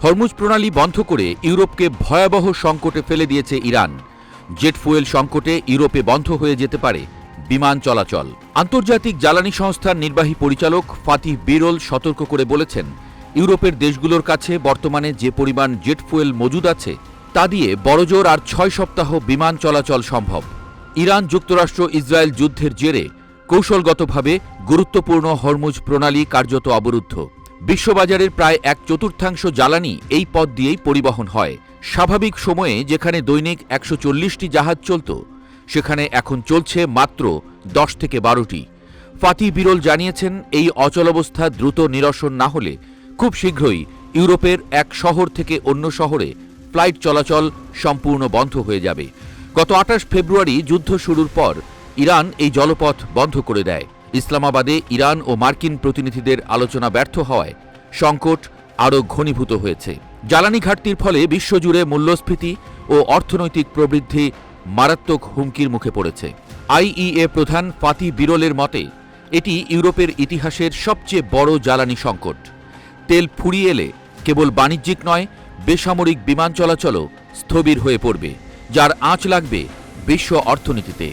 Hormuz প্রণালী বন্ধ করে ইউরোপকে ভয়াবহ সংকটে ফেলে দিয়েছে ইরান। জেট ফুয়েল সংকটে ইউরোপে বন্ধ হয়ে যেতে পারে বিমান চলাচল। আন্তর্জাতিক জ্বালানি সংস্থার নির্বাহী পরিচালক ফাতিহ বিরল সতর্ক করে বলেছেন, ইউরোপের দেশগুলোর কাছে বর্তমানে যে পরিমাণ জেট ফুয়েল মজুদ আছে তা দিয়ে বড়জোর আর ৬ সপ্তাহ বিমান চলাচল সম্ভব। ইরান যুক্তরাষ্ট্র ইসরায়েল যুদ্ধের জেরে কৌশলগতভাবে গুরুত্বপূর্ণ হরমুজ প্রণালী কার্যত অবরুদ্ধ। বিশ্ববাজারের প্রায় ১/৪ জ্বালানি এই পথ দিয়েই পরিবহন হয়। স্বাভাবিক সময়ে যেখানে দৈনিক ১৪০টি জাহাজ চলত, সেখানে এখন চলছে মাত্র ১০ থেকে ১২টি। ফাতিহ বিরল জানিয়েছেন, এই অচলাবস্থা দ্রুত নিরসন না হলে খুব শীঘ্রই ইউরোপের এক শহর থেকে অন্য শহরে ফ্লাইট চলাচল সম্পূর্ণ বন্ধ হয়ে যাবে। গত ২৮ ফেব্রুয়ারি যুদ্ধ শুরুর পর ইরান এই জলপথ বন্ধ করে দেয়। ইসলামাবাদে ইরান ও মার্কিন প্রতিনিধিদের আলোচনা ব্যর্থ হওয়ায় সংকট আরও ঘনীভূত হয়েছে। জ্বালানি ঘাটতির ফলে বিশ্বজুড়ে মূল্যস্ফীতি ও অর্থনৈতিক প্রবৃদ্ধি মারাত্মক হুমকির মুখে পড়েছে। আইইএ প্রধান ফাতিহ বিরলের মতে, এটি ইউরোপের ইতিহাসের সবচেয়ে বড় জ্বালানি সংকট। তেল ফুরিয়ে এলে কেবল বাণিজ্যিক নয়, বেসামরিক বিমান চলাচলও স্থবির হয়ে পড়বে, যার আঁচ লাগবে বিশ্ব অর্থনীতিতে।